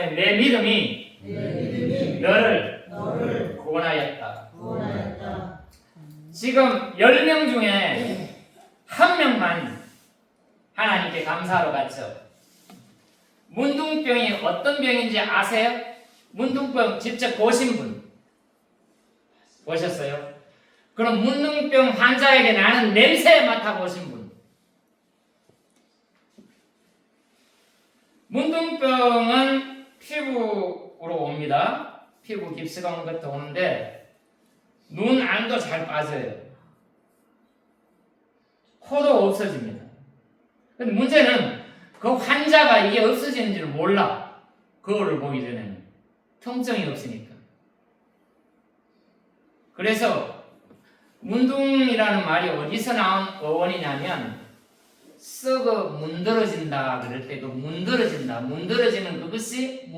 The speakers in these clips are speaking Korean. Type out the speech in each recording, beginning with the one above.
말씀해. 내 믿음이 너를 구원하였다. 지금 10명 중에 한 명만 하나님께 감사하러 갔죠. 문둥병이 어떤 병인지 아세요? 문둥병 직접 보신 분 보셨어요? 그럼 문둥병 환자에게 나는 냄새 맡아보신 분. 문둥병은 피부로 옵니다. 피부 깁스가 온 것도 오는데 눈 안도 잘 빠져요. 코도 없어집니다. 근데 문제는 그 환자가 이게 없어지는지를 몰라. 그거를 보기 전에는 통증이 없으니까. 그래서 문둥이라는 말이 어디서 나온 어원이냐면 썩어 문드러진다 그럴 때 그 문드러진다. 문드러지는 그것이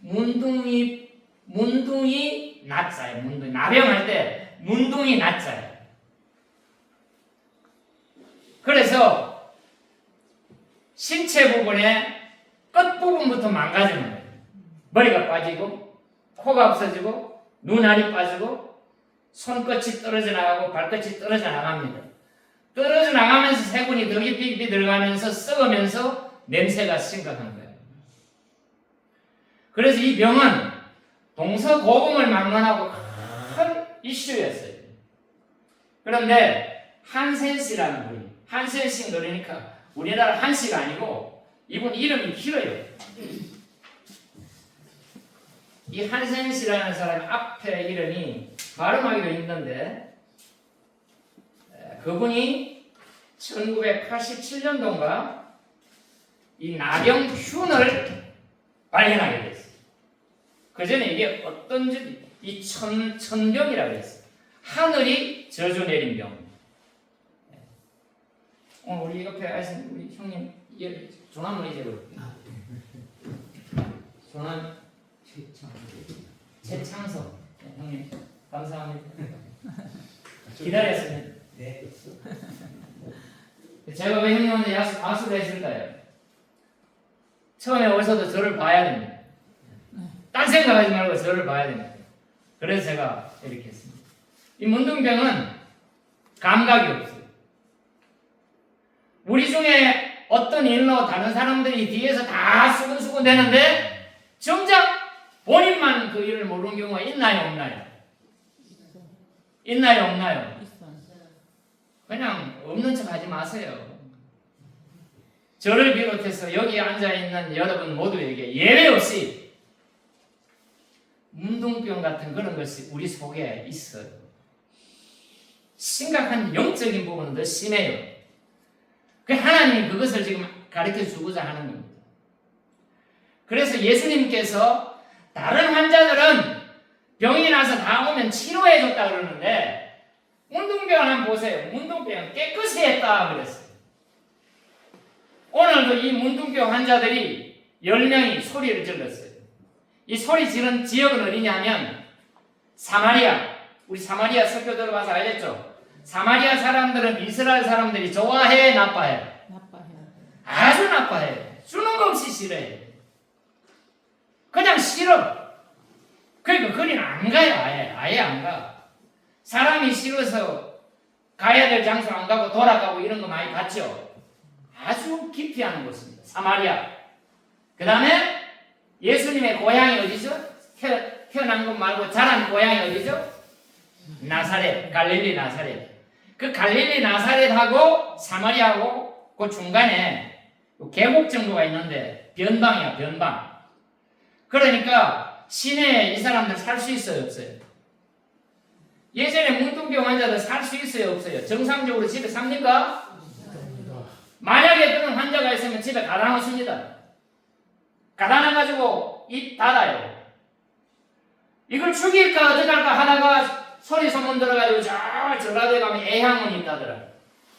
문둥이 낮자예요. 문둥이 나병할 때 문둥이 낮자예요. 그래서 신체 부분의 끝부분부터 망가지는 거예요. 머리가 빠지고 코가 없어지고 눈알이 빠지고 손끝이 떨어져 나가고 발끝이 떨어져 나갑니다. 떨어져 나가면서 세균이 더 깊이 들어가면서 썩으면서 냄새가 심각한 거예요. 그래서 이 병은 동서고금을 막론하고 큰 이슈였어요. 그런데 한센씨라는 분이 한센씨 그러니까 우리나라 한씨가 아니고 이분 이름이 길어요. 이 한센씨라는 사람 앞에 이름이 발음하기도 힘든데 그분이 1987년도인가 이 나병균을 발견하게 됐어요. 그 전에 이게 어떤지 이 천병이라고 했어요. 하늘이 저주 내린 병. 오늘 우리 옆에 하신 우리 형님 조남을 잊어버렸어요. 조남 최창석 형님 감사합니다. 기다렸습니다. 네. 제가 왜 형님한테 악수를 했을까요? 처음에 오셔도 저를 봐야 됩니다. 딴 생각하지 말고 저를 봐야 됩니다. 그래서 제가 이렇게 했습니다. 이 문둥병은 감각이 없어요. 우리 중에 어떤 일로 다른 사람들이 뒤에서 다 수근수근 되는데 정작 본인만 그 일을 모르는 경우가 있나요, 없나요? 있나요, 없나요? 그냥 없는 척 하지 마세요. 저를 비롯해서 여기 앉아있는 여러분 모두에게 예외 없이 문둥병 같은 그런 것이 우리 속에 있어요. 심각한 영적인 부분은 더 심해요. 하나님이 그것을 지금 가르쳐 주고자 하는 겁니다. 그래서 예수님께서 다른 환자들은 병이 나서 다 오면 치료해 줬다 그러는데 문둥병 한번 보세요. 문둥병 깨끗이 했다 그랬어요. 오늘도 이 문둥병 환자들이 10명이 소리를 질렀어요. 이 소리 지른 지역은 어디냐면 사마리아. 우리 사마리아 설교 들어가서 알겠죠? 사마리아 사람들은 이스라엘 사람들이 좋아해, 나빠해? 아주 나빠해. 주는 거 없이 싫어해. 그냥 싫어. 그러니까 거긴 안 가요. 아예 안 가. 사람이 싫어서 가야 될 장소 안 가고 돌아가고 이런 거 많이 봤죠? 아주 깊이 하는 곳입니다. 사마리아. 그 다음에 예수님의 고향이 어디죠? 태어난 곳 말고 자란 고향이 어디죠? 나사렛. 갈릴리 나사렛. 그 갈릴리 나사렛하고 사마리아하고 그 중간에 계곡 정도가 있는데 변방이야, 변방. 그러니까 시내에 이 사람들 살 수 있어요, 없어요? 예전에 문둥병 환자들 살 수 있어요, 없어요? 정상적으로 집에 삽니까? 만약에 그런 환자가 있으면 집에 가다 놓습니다. 가다 놔가지고 입 닫아요. 이걸 죽일까 어떡할까 하다가 소리 소문 들어가지고 저 전라도에 가면 애향원이 있다더라.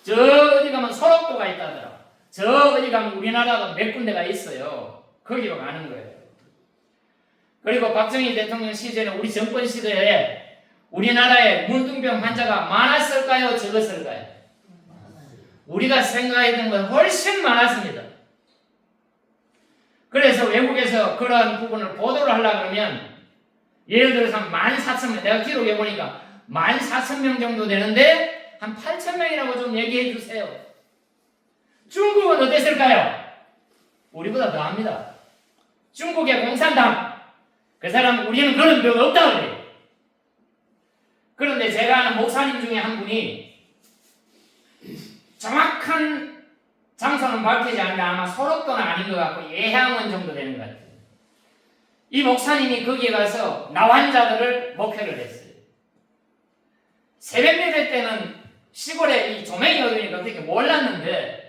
저 어디 가면 소록도가 있다더라. 저 어디 가면 우리나라도 몇 군데가 있어요. 거기로 가는 거예요. 그리고 박정희 대통령 시절에 우리 정권 시대에 우리나라에 문둥병 환자가 많았을까요? 적었을까요? 우리가 생각했던 것 훨씬 많았습니다. 그래서 외국에서 그런 부분을 보도를 하려고 그러면 예를 들어서 한 14,000명, 내가 기록해 보니까 14,000명 정도 되는데 한 8,000명이라고 좀 얘기해 주세요. 중국은 어땠을까요? 우리보다 더 합니다. 중국의 공산당, 그 사람 우리는 그런 병 없다고 그래요. 그런데 제가 아는 목사님 중에 한 분이 정확한 장소는 밝히지 않는데 아마 소록도는 아닌 것 같고 예향원 정도 되는 것 같아요. 이 목사님이 거기에 가서 나환자들을 목회를 했어요. 새벽 예배 때는 시골에 이 조명이 어두우니까 그렇게 몰랐는데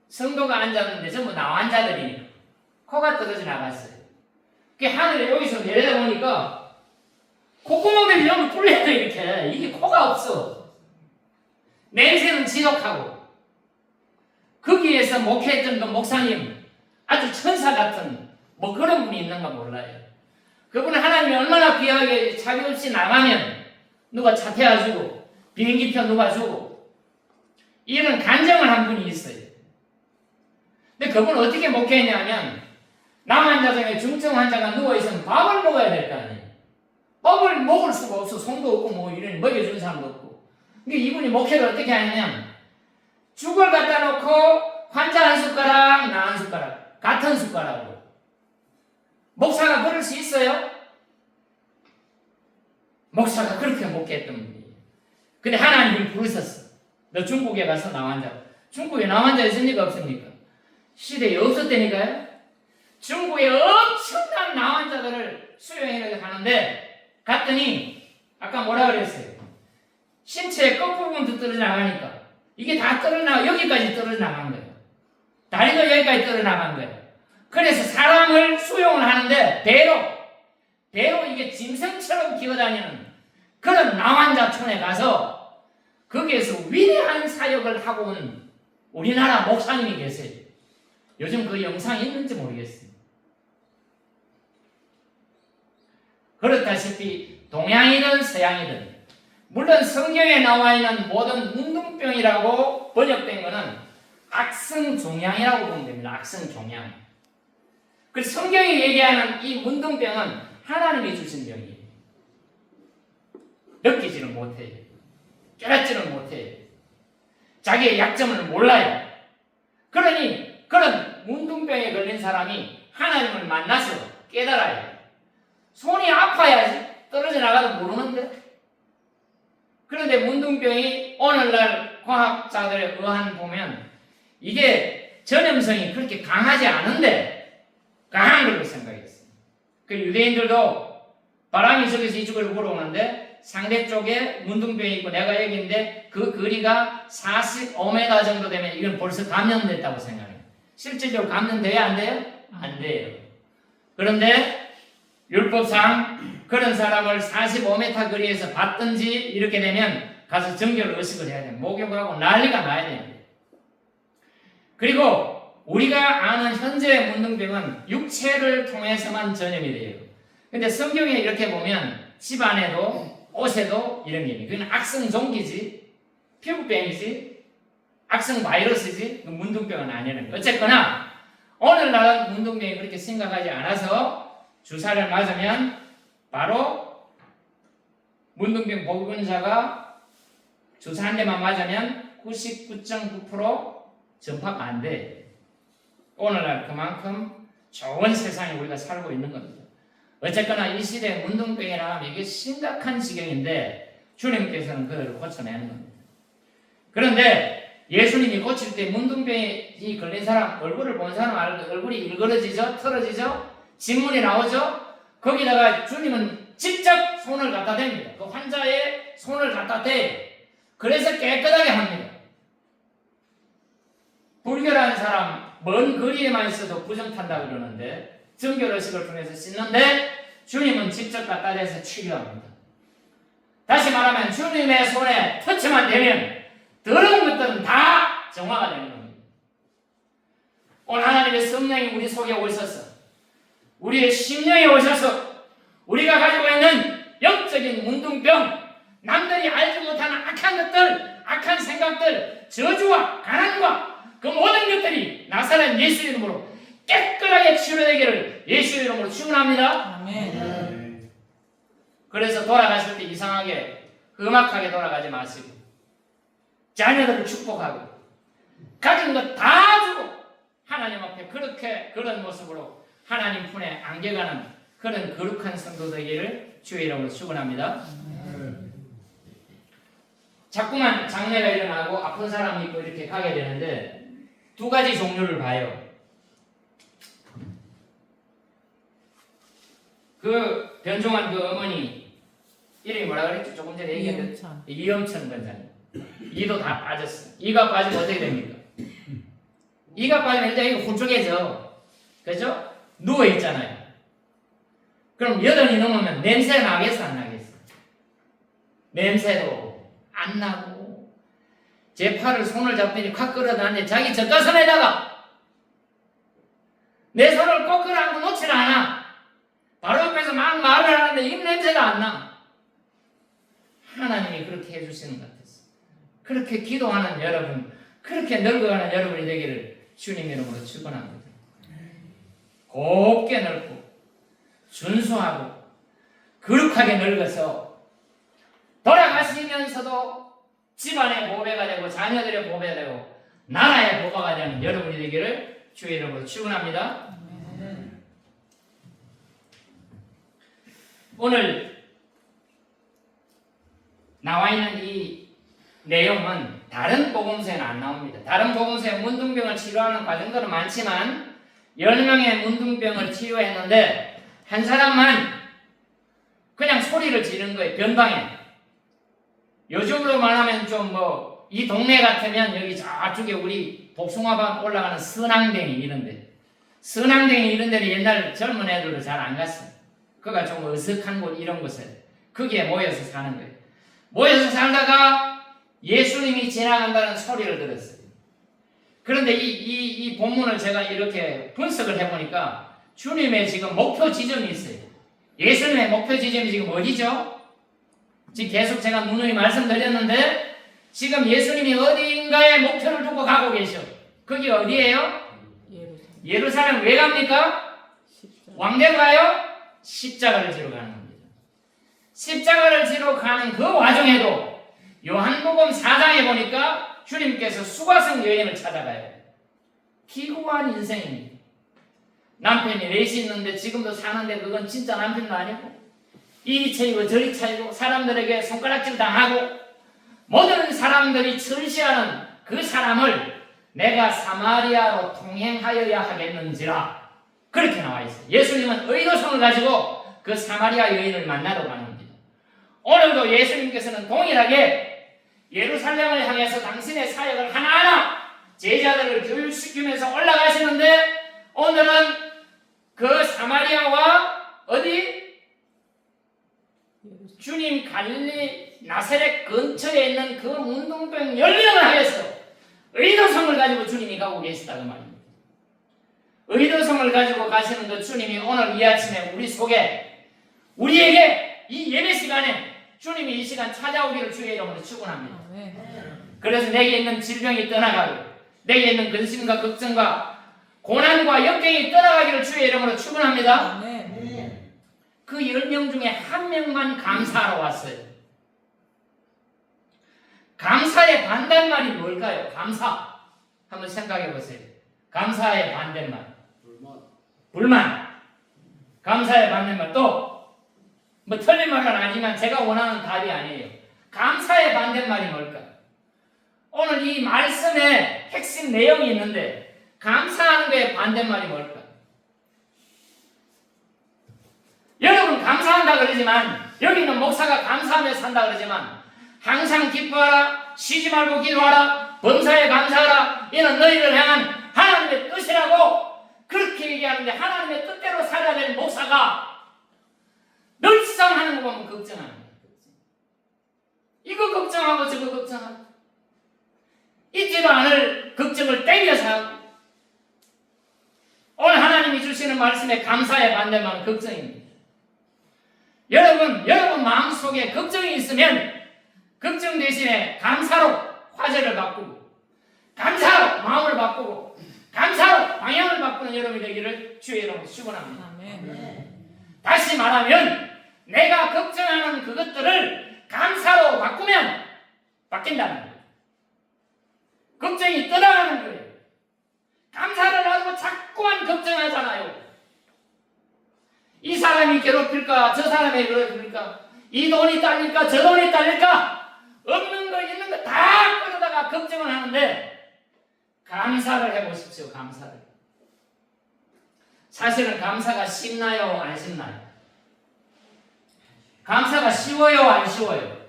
성도가 앉았는데 전부 나환자들이니까 코가 떨어져 나갔어요. 그 하늘에 여기서 내려다보니까 콧구멍들이 너무 뚫려요. 이렇게 이게 코가 없어. 냄새는 지독하고 거기에서 목회했던 그 목사님 아주 천사 같은 뭐 그런 분이 있는가 몰라요. 그분은 하나님이 얼마나 귀하게 자기 없이 나가면 누가 차 태워주고 비행기표 누가 주고 이런 간증을 한 분이 있어요. 근데 그분은 어떻게 목회했냐면 남 환자 중에 중증 환자가 누워있으면 밥을 먹어야 될 거 아니에요. 밥을 먹을 수가 없어. 손도 없고 뭐 이런 먹여주는 사람도 없고. 그러니까 이분이 목회를 어떻게 하냐면 죽을 갖다 놓고 환자 한 숟가락 나 한 숟가락 같은 숟가락으로. 목사가 그럴 수 있어요? 목사가 그렇게 목회했던 분이에요. 근데 하나님이 부르셨어. 너 중국에 가서 나환자. 중국에 나환자 있습니까 없습니까? 시대에 없었다니까요. 중국에 엄청난 나환자들을 수용해 가는데 갔더니 아까 뭐라 그랬어요? 신체의 끝부분도 떨어져 나가니까 이게 다 떨어져 나가 여기까지 떨어져 나간 거예요. 다리도 여기까지 떨어져 나간 거예요. 그래서 사람을 수용을 하는데 배로 이게 짐승처럼 기어다니는 그런 나환자촌에 가서 거기에서 위대한 사역을 하고 온 우리나라 목사님이 계세요. 요즘 그 영상이 있는지 모르겠어요. 그렇다시피 동양이든 서양이든 물론 성경에 나와 있는 모든 문둥병이라고 번역된 것은 악성종양이라고 보면 됩니다. 악성종양. 그 성경이 얘기하는 이 문둥병은 하나님이 주신 병이에요. 느끼지를 못해요. 깨닫지를 못해요. 자기의 약점을 몰라요. 그러니 그런 문둥병에 걸린 사람이 하나님을 만나서 깨달아야 해요. 손이 아파야지 떨어져 나가도 모르는데. 그런데 문둥병이 오늘날 과학자들에 의한 보면 이게 전염성이 그렇게 강하지 않은데 강한 걸로 생각했어요. 그 유대인들도 바람이 저기서 이쪽으로 불어오는데 상대 쪽에 문둥병이 있고 내가 여기인데 그 거리가 45m 정도 되면 이건 벌써 감염됐다고 생각해요. 실질적으로 감염돼야 안 돼요? 안 돼요. 그런데 율법상 그런 사람을 45m 거리에서 봤든지 이렇게 되면 가서 정결 의식을 해야 돼요. 목욕을 하고 난리가 나야 됩니다. 그리고 우리가 아는 현재의 문둥병은 육체를 통해서만 전염이 돼요. 근데 성경에 이렇게 보면 집안에도 옷에도 이런 게 있는 그건 악성 종기지 피부병이지 악성 바이러스지 문둥병은 아니라는 거예요. 어쨌거나 오늘날은 문둥병이 그렇게 심각하지 않아서 주사를 맞으면 바로 문둥병 보건자가 주사 한 대만 맞으면 99.9% 전파가 안 돼. 오늘날 그만큼 좋은 세상에 우리가 살고 있는 겁니다. 어쨌거나 이 시대에 문둥병이라 하면 이게 심각한 지경인데 주님께서는 그들을 고쳐내는 겁니다. 그런데 예수님이 고칠 때 문둥병이 걸린 사람 얼굴을 본 사람 얼굴이 일그러지죠? 틀어지죠? 진물이 나오죠? 거기다가 주님은 직접 손을 갖다 댑니다. 그 환자의 손을 갖다 대요. 그래서 깨끗하게 합니다. 불결한 사람 먼 거리에만 있어도 부정 탄다 그러는데 정결의식을 통해서 씻는데 주님은 직접 갖다 대서 치료합니다. 다시 말하면 주님의 손에 터치만 되면 더러운 것들은 다 정화가 되는 겁니다. 오늘 하나님의 성령이 우리 속에 오셔서 우리의 심령에 오셔서 우리가 가지고 있는 영적인 문둥병, 남들이 알지 못하는 악한 것들, 악한 생각들, 저주와 가난과 그 모든 것들이 나사렛 예수 이름으로 깨끗하게 치료되기를 예수의 이름으로 축원합니다. 아멘. 그래서 돌아가실 때 이상하게 험악하게 돌아가지 마시고 자녀들을 축복하고 가진 것 다 주고 하나님 앞에 그렇게 그런 모습으로 하나님 품에 안겨가는 그런 거룩한 성도 되기를 주의 이름으로 축원합니다. 자꾸만 장례가 일어나고 아픈 사람이 있고 이렇게 가게 되는데 두 가지 종류를 봐요. 그 변종한 그 어머니 이름이 뭐라 그랬죠? 조금 전에 얘기했는데 이영천 권사님. 이도 다 빠졌어. 이가 빠지면 어떻게 됩니까? 이가 빠지면 일단 이거 훌쩍해져. 그죠? 누워 있잖아요. 그럼 여든이 넘으면 냄새 나겠어 안 나겠어? 냄새도 안 나고 제 팔을 손을 잡더니 확 끌어다는데 자기 젖가슴에다가 내 손을 꼭 끌어안고 놓질 않아. 바로 옆에서 막 말을 하는데 입 냄새가 안 나. 하나님이 그렇게 해주시는 것 같았어. 그렇게 기도하는 여러분, 그렇게 늙어가는 여러분이 되기를 주님 이름으로 축원합니다. 곱게 늙고 준수하고 거룩하게 늙어서 돌아가시면서도 집안의 보배가 되고 자녀들의 보배가 되고 나라의 보배가 되는 여러분이 되기를 주의 이름으로 축원합니다. 오늘 나와 있는 이 내용은 다른 복음서에는 안 나옵니다. 다른 복음서에 문둥병을 치료하는 과정들은 많지만 10명의 문둥병을 치료했는데 한 사람만 그냥 소리를 지르는 거예요. 변방에. 요즘으로 말하면 좀 이 동네 같으면 여기 저쪽에 우리 복숭아밭 올라가는 선앙댕이 이런데 선앙댕이 이런 데는 옛날 젊은 애들도 잘 안 갔어요. 그가 좀 어색한 곳 이런 곳에 거기에 모여서 사는 거예요. 모여서 살다가 예수님이 지나간다는 소리를 들었어요. 그런데 이 본문을 제가 이렇게 분석을 해보니까 주님의 지금 목표 지점이 있어요. 예수님의 목표 지점이 지금 어디죠? 지금 계속 제가 누누이 말씀드렸는데 지금 예수님이 어디인가에 목표를 두고 가고 계셔. 그게 어디예요? 예루살렘. 왜 갑니까? 왕대로 가요? 십자가를 지러 가는 겁니다. 십자가를 지러 가는 그 와중에도 요한복음 4장에 보니까 주님께서 수가성 여인을 찾아가요. 기구한 인생입니다. 남편이 넷이 있는데 지금도 사는데 그건 진짜 남편도 아니고 이리 차이고 저리 차이고 사람들에게 손가락질 당하고 모든 사람들이 절시하는 그 사람을 내가 사마리아로 통행하여야 하겠는지라 그렇게 나와 있어요. 예수님은 의로성을 가지고 그 사마리아 여인을 만나러 가는 겁니다. 오늘도 예수님께서는 동일하게 예루살렘을 향해서 당신의 사역을 하나하나 제자들을 교육시키면서 올라가시는데 오늘은 그 사마리아와 어디? 주님 갈릴리 나사렛 근처에 있는 그 문둥병 10명을 하여서 의로성을 가지고 주님이 가고 계시다고 말입니다. 의로성을 가지고 가시는 그 주님이 오늘 이 아침에 우리 속에 우리에게 이 예배 시간에 주님이 이 시간 찾아오기를 주의 이름으로 축원합니다. 그래서 내게 있는 질병이 떠나가고 내게 있는 근심과 걱정과 고난과 역경이 떠나가기를 주의 이름으로 축원합니다. 그 10명 중에 한 명만 감사하러 왔어요. 감사의 반대말이 뭘까요? 감사. 한번 생각해 보세요. 감사의 반대말. 불만. 감사의 반대말. 또 뭐 틀린 말은 아니지만 제가 원하는 답이 아니에요. 감사의 반대말이 뭘까? 오늘 이 말씀에 핵심 내용이 있는데 감사하는 거의 반대말이 뭘까? 여러분 감사한다 그러지만 여기 있는 목사가 감사하며 산다 그러지만 항상 기뻐하라, 쉬지 말고 기도하라, 범사에 감사하라, 이는 너희를 향한 하나님의 뜻이라고 그렇게 얘기하는데 하나님의 뜻대로 살아야 되는 목사가 늘상 하는 거 보면 걱정하는 거예요. 이거 걱정하고 저거 걱정하고 있지도 않을 걱정을 땡겨서 하고 오늘 하나님이 주시는 말씀에 감사의 반대말은 걱정입니다. 여러분 마음속에 걱정이 있으면 걱정 대신에 감사로 화제를 바꾸고 감사로 마음을 바꾸고 감사로 방향을 바꾸는 여러분이 되기를 주의 이름으로 축원합니다. 아멘. 다시 말하면 내가 걱정하는 그것들을 감사로 바꾸면 바뀐다는 거예요. 걱정이 떠나가는 거예요. 감사를 하고 자꾸만 걱정하잖아요. 이 사람이 괴롭힐까? 저 사람이 괴롭힐까? 이 돈이 딸릴까? 저 돈이 딸릴까? 없는 거 있는 거 다 끌어다가 걱정을 하는데 감사를 해보십시오. 감사를. 사실은 감사가 쉽나요? 안 쉽나요? 감사가 쉬워요? 안 쉬워요?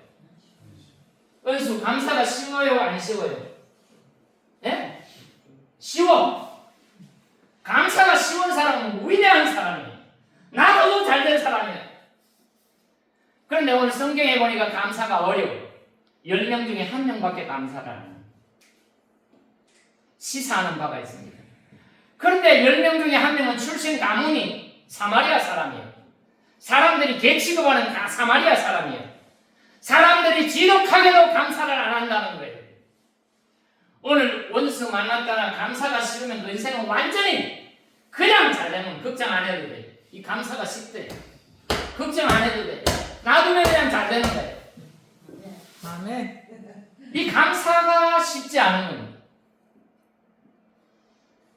은수, 감사가 쉬워요? 안 쉬워요? 예? 쉬워. 감사가 쉬운 사람은 위대한 사람이에요. 나도 잘된 사람이에요. 그런데 오늘 성경에 보니까 감사가 어려워. 10명 중에 1명밖에 감사를 안 해요. 시사하는 바가 있습니다. 그런데 10명 중에 1명은 출신 가문이 사마리아 사람이에요. 사람들이 개취급하는 사마리아 사람이에요. 사람들이 지독하게도 감사를 안 한다는 거예요. 오늘 원수 만났다나 감사가 싫으면 너 인생은 완전히 그냥 잘 되면 걱정 안 해도 돼. 이 감사가 쉽대. 걱정 안 해도 돼. 놔두면 그냥 잘 되는 거예요. 아멘. 이 감사가 쉽지 않은 겁니다.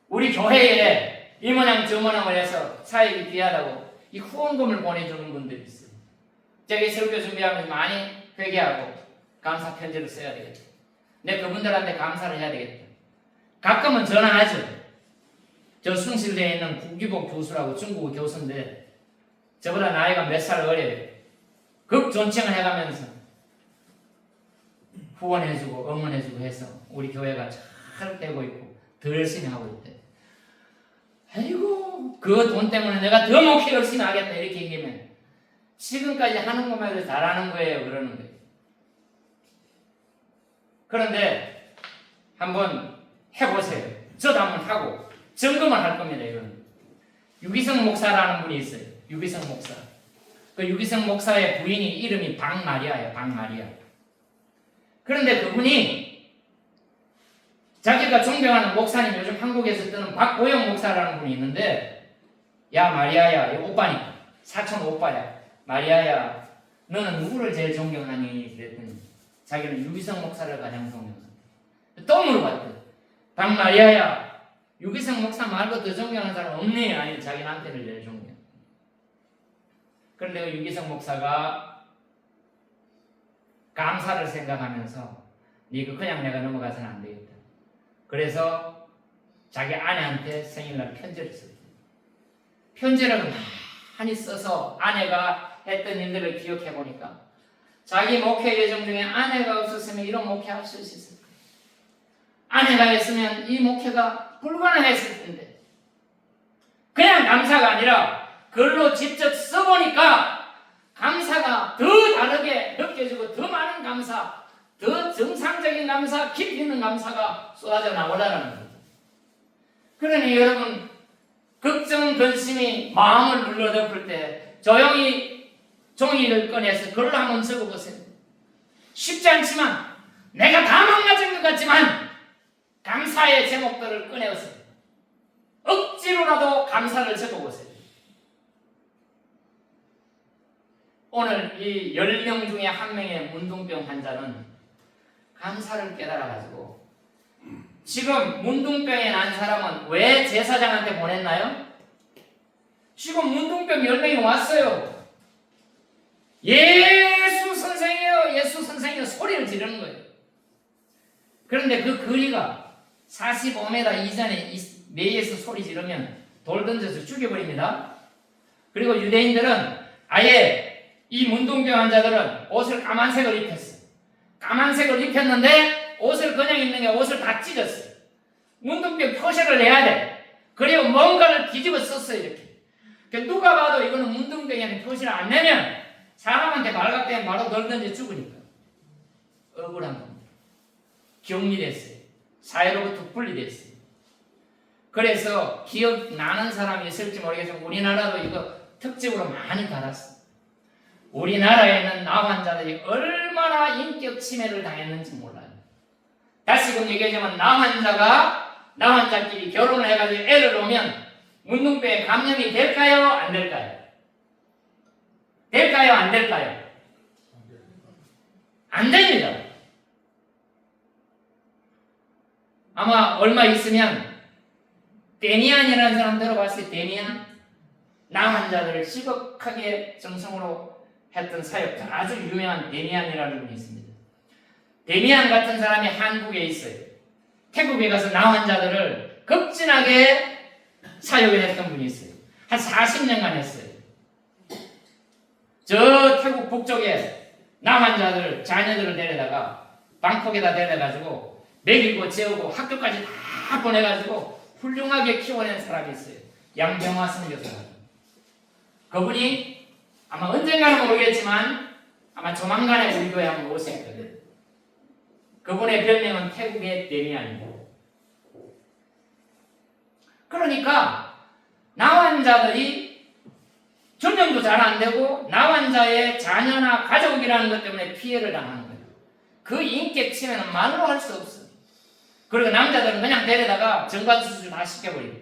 우리 교회에 이 모양 저 모양을 해서 사역이 귀하다고 이 후원금을 보내주는 분들이 있어요. 제가 설교 준비하면서 많이 회개하고 감사 편지를 써야 되겠다. 내 그분들한테 감사를 해야 되겠다. 가끔은 전화하죠. 저 숭실대에 있는 구기복 교수라고 중국어 교수인데 저보다 나이가 몇 살 어려요. 극존칭을 해가면서 후원해주고 응원해주고 해서 우리 교회가 잘 되고 있고 더 열심히 하고 있대. 아이고 그 돈 때문에 내가 더 목회 열심히 하겠다 이렇게 얘기하면 지금까지 하는 것만 해도 잘하는 거예요. 그러는 거예요. 그런데 한번 해보세요. 저도 한번 하고 점검을 할 겁니다. 이건 유기성 목사라는 분이 있어요. 유기성 목사. 그 유기성 목사의 부인이 이름이 박마리아예요. 박마리아. 그런데 그분이 자기가 존경하는 목사님, 요즘 한국에서 뜨는 박보영 목사라는 분이 있는데, 야 마리아야, 이 오빠니까 사촌 오빠야. 마리아야, 너는 누구를 제일 존경하니? 그랬더니 자기는 유기성 목사를 가장 존경한다. 또 물어봤대. 박마리아야, 유기성 목사 말고 더 존경하는 사람 없니? 아니, 자기 남편을 제일 존경. 그런데 그 유기성 목사가 감사를 생각하면서 이거 그냥 내가 넘어가서는 안 되겠다. 그래서 자기 아내한테 생일날 편지를 썼대. 편지를 많이 써서 아내가 했던 일들을 기억해 보니까 자기 목회 예정 중에 아내가 없었으면 이런 목회 할 수 있었을 거예요. 아내가 있으면 이 목회가 불가능했을 텐데 그냥 감사가 아니라 글로 직접 써보니까 감사가 더 다르게 느껴지고 더 많은 감사, 더 정상적인 감사, 깊이 있는 감사가 쏟아져 나오라는 거죠. 그러니 여러분 걱정, 근심이 마음을 눌러덮을 때 조용히 종이를 꺼내서 글로 한번 적어보세요. 쉽지 않지만 내가 다 망가진 것 같지만 감사의 제목들을 꺼내서 억지로라도 감사를 적어보세요. 오늘 이 10명 중에 1명의 문둥병 환자는 감사를 깨달아가지고 지금 문둥병에 난 사람은 왜 제사장한테 보냈나요? 지금 문둥병 10명이 왔어요. 예수 선생이요, 예수 선생이요 소리를 지르는 거예요. 그런데 그 거리가 45m 이전에 매에서 소리 지르면 돌 던져서 죽여버립니다. 그리고 유대인들은 아예 이 문둥병 환자들은 옷을 까만색을 입혔어요. 까만색을 입혔는데 옷을 그냥 입는 게 옷을 다 찢었어요. 문둥병 표시를 내야 돼. 그리고 뭔가를 뒤집어 썼어요. 이렇게. 그러니까 누가 봐도 이거는 문둥병이라는 표시를 안 내면 사람한테 발각되면 바로 널 던져 죽으니까. 억울한 겁니다. 격리됐어요. 사회로부터 분리됐어요. 그래서 기억나는 사람이 있을지 모르겠지만 우리나라도 이거 특집으로 많이 달았어요. 우리나라에 있는 나 환자들이 얼마나 인격 침해를 당했는지 몰라요. 다시금 얘기하자면 나 환자가 나 환자끼리 결혼을 해가지고 애를 놓으면 문둥병에 감염이 될까요? 안 될까요? 될까요? 안 될까요? 안 됩니다. 아마 얼마 있으면 데미안이라는 사람 들어봤어요? 데미안? 나 환자들을 시급하게 정성으로 했던 사역자, 아주 유명한 데미안이라는 분이 있습니다. 데미안 같은 사람이 한국에 있어요. 태국에 가서 나 환자들을 극진하게 사역을 했던 분이 있어요. 한 40년간 했어요. 저 태국 북쪽에 나 환자들, 자녀들을 데려다가 방콕에다 데려가지고 먹이고 재우고 학교까지 다 보내가지고 훌륭하게 키워낸 사람이 있어요. 양병화 선교사라고. 그분이 아마 언젠가는 모르겠지만 아마 조만간에 우리 교회 한번 오실 거예요. 그분의 별명은 태국의 데미안입니다. 그러니까 나 환자들이 전염도 잘 안 되고 나 환자의 자녀나 가족이라는 것 때문에 피해를 당하는 거예요. 그 인격 침해는 말로 할 수 없어요. 그리고 남자들은 그냥 데려다가 정관 수술 다 시켜버리고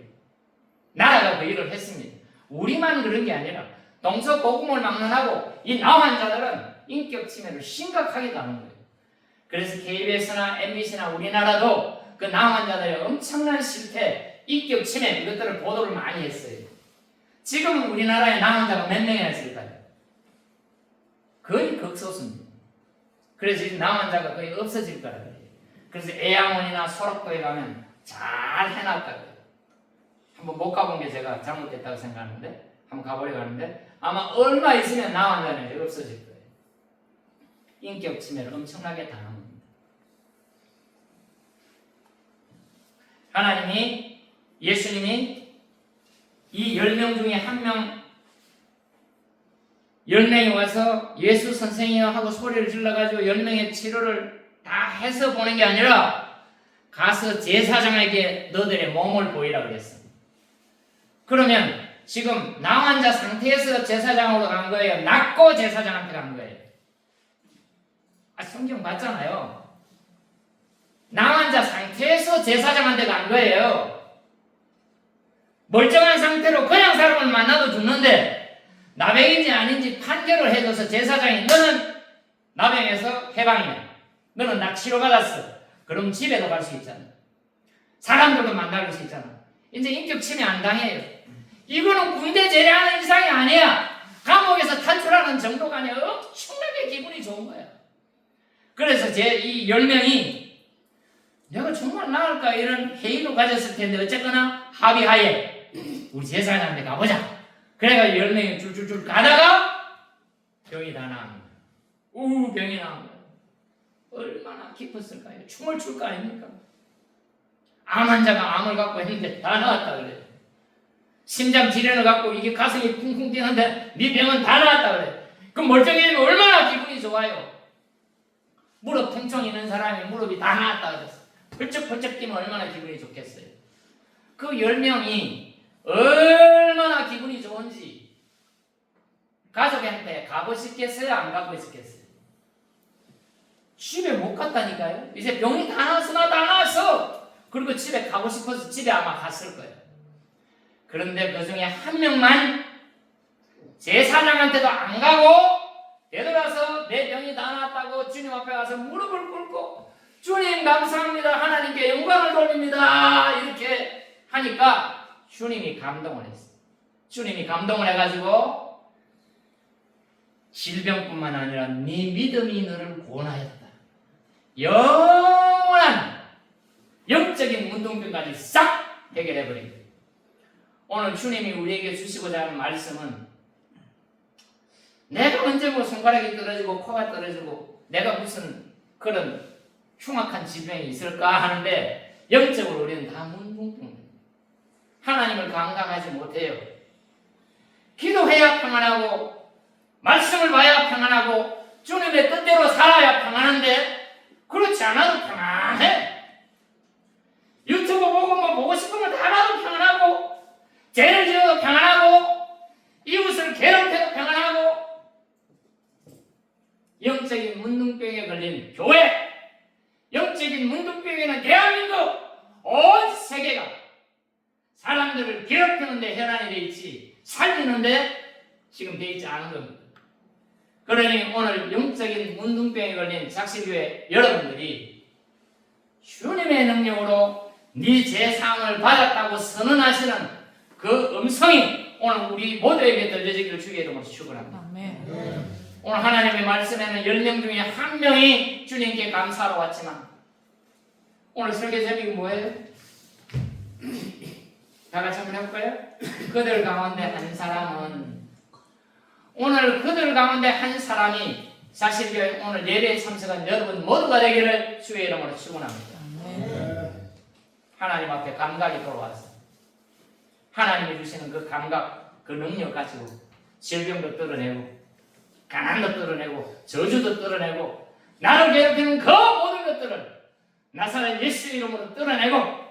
나라가 그 일을 했습니다. 우리만 그런 게 아니라 동서고금을 막론하고 이 나 환자들은 인격 침해를 심각하게 당하는 거예요. 그래서 KBS나 MBC나 우리나라도 그 나 환자들의 엄청난 실패, 인격 침해 이것들을 보도를 많이 했어요. 지금은 우리나라에 나 환자가 몇 명이나 있을까요? 거의 극소수입니다. 그래서 이 나 환자가 거의 없어질 거라 그래요. 그래서 애양원이나 소록도에 가면 잘 해놨다고요. 한번 못 가본 게 제가 잘못됐다고 생각하는데 한번 가보려고 하는데 아마 얼마 있으면 나 환자는 없어질 거예요. 인격 침해를 엄청나게 당합니다. 하나님이, 예수님이 이 10명 중에 한 명, 10명이 와서 예수 선생이여 하고 소리를 질러가지고 10명의 치료를 다 해서 보는 게 아니라 가서 제사장에게 너들의 몸을 보이라 그랬어. 그러면 지금 나 환자 상태에서 제사장으로 간 거예요? 낫고 제사장한테 간 거예요? 성경 맞잖아요. 나 환자 상태에서 제사장한테 간 거예요. 멀쩡한 상태로 그냥 사람을 만나도 죽는데 나병인지 아닌지 판결을 해줘서 제사장이 너는 나병에서 해방이야. 너는 나 치료받았어. 그럼 집에도 갈 수 있잖아. 사람들도 만날 수 있잖아. 이제 인격 침해 안 당해요. 이거는 군대 제대하는 이상이 아니야. 감옥에서 탈출하는 정도가 아니야. 엄청나게 기분이 좋은 거야. 그래서 이 10명이 내가 정말 나을까 이런 회의도 가졌을 텐데 어쨌거나 합의하에 우리 제사장한테 가보자. 그래가 10명이 줄줄줄 가다가 병이 다 나은 거야. 병이 나은 거야. 얼마나 기뻤을까요? 춤을 출 거 아닙니까? 암 환자가 암을 갖고 했는데 다 나았다 그래. 심장 질환을 갖고 이게 가슴이 쿵쿵 뛰는데 네 병은 다 나았다 그래. 그럼 멀쩡해지면 얼마나 기분이 좋아요. 무릎 통증 있는 사람이 무릎이 다 나았다 그랬어. 펄쩍펄쩍 뛰면 얼마나 기분이 좋겠어요. 그 10명이 얼마나 기분이 좋은지 가족한테 가고 싶겠어요? 안 가고 싶겠어요? 집에 못 갔다니까요. 이제 병이 다 나왔어. 나 다 나왔어. 그리고 집에 가고 싶어서 집에 아마 갔을 거예요. 그런데 그 중에 한 명만 제사장한테도 안 가고 되돌아서 내 병이 다 나았다고 주님 앞에 가서 무릎을 꿇고 주님 감사합니다. 하나님께 영광을 돌립니다. 이렇게 하니까 주님이 감동을 했어요. 주님이 감동을 해가지고 질병뿐만 아니라 네 믿음이 너를 구원하였다. 영원한 영적인 문둥병까지 싹 해결해버린 거예요. 오늘 주님이 우리에게 주시고자 하는 말씀은 내가 언제 뭐 손가락이 떨어지고 코가 떨어지고 내가 무슨 그런 흉악한 질병이 있을까 하는데 영적으로 우리는 다 문둥병. 하나님을 감각하지 못해요. 기도해야 평안하고 말씀을 봐야 평안하고 주님의 뜻대로 살아야 평안한데 그렇지 않아도 평안해. 유튜브 보고 뭐 보고 싶은 거 다 봐도 평안하고 죄를 지어도 평안하고 이웃을 괴롭혀도 평안하고 영적인 문둥병에 걸린 교회, 영적인 문둥병에는 대한민국 온 세계 있는데 지금 되어 있지 않은 겁니다. 그러니 오늘 영적인 문둥병에 걸린 작실교회 여러분들이 주님의 능력으로 네 제사함을 받았다고 선언하시는 그 음성이 오늘 우리 모두에게 들려지기를 주의 이름으로 축원합니다. 아멘. 오늘 하나님의 말씀에는 10명 중에 한 명이 주님께 감사하러 왔지만 오늘 설교 제목이 뭐예요? 다 같이 한번 해볼까요? 그들 가운데 한 사람은 오늘 그들 가운데 한 사람이 사실 오늘 예배에 참석한 여러분 모두가 되기를 주의 이름으로 축원합니다. 아멘. 하나님 앞에 감각이 돌아왔어. 하나님이 주시는 그 감각, 그 능력 가지고 질병도 뚫어내고 가난도 뚫어내고 저주도 뚫어내고 나를 괴롭히는 그 모든 것들을 나사렛 예수 이름으로 뚫어내고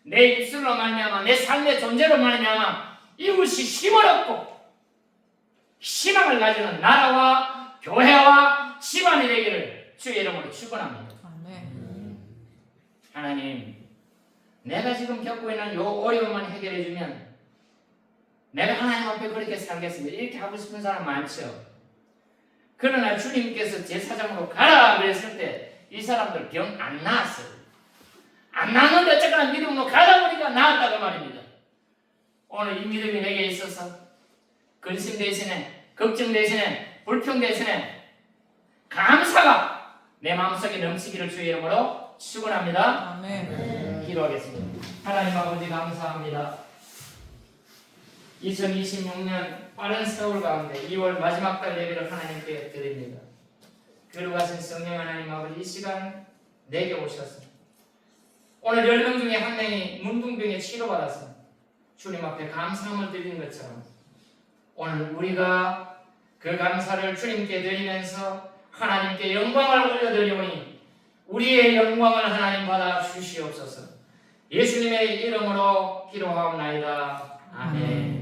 내 입술로 말미암아 내 삶의 존재로 말미암아 이웃이 힘을 얻고 희망을 가지는 나라와 교회와 집안이 되기를 주의 이름으로 축원합니다. 아멘. 하나님, 내가 지금 겪고 있는 요 어려움만 해결해 주면 내가 하나님 앞에 그렇게 살겠습니다. 이렇게 하고 싶은 사람 많죠. 그러나 주님께서 제사장으로 가라 그랬을 때 이 사람들 병 안 나았어요. 안 나았는데 어쨌거나 믿음으로 가다 보니까 나았다고 말입니다. 오늘 이 믿음이 내게 있어서 근심 대신에 걱정 대신에 불평 대신에 감사가 내 마음속에 넘치기를 주의 이름으로 축원합니다. 아멘. 기도하겠습니다. 하나님 아버지 감사합니다. 2026년 빠른 세월 가운데 2월 마지막 달 예배를 하나님께 드립니다. 거룩하신 성령 하나님 아버지 이 시간 내게 오셔서 오늘 10명 중에 한 명이 문둥병에 치료받아서 주님 앞에 감사함을 드리는 것처럼 오늘 우리가 그 감사를 주님께 드리면서 하나님께 영광을 올려드리오니 우리의 영광을 하나님 받아 주시옵소서. 예수님의 이름으로 기도하옵나이다. 아멘.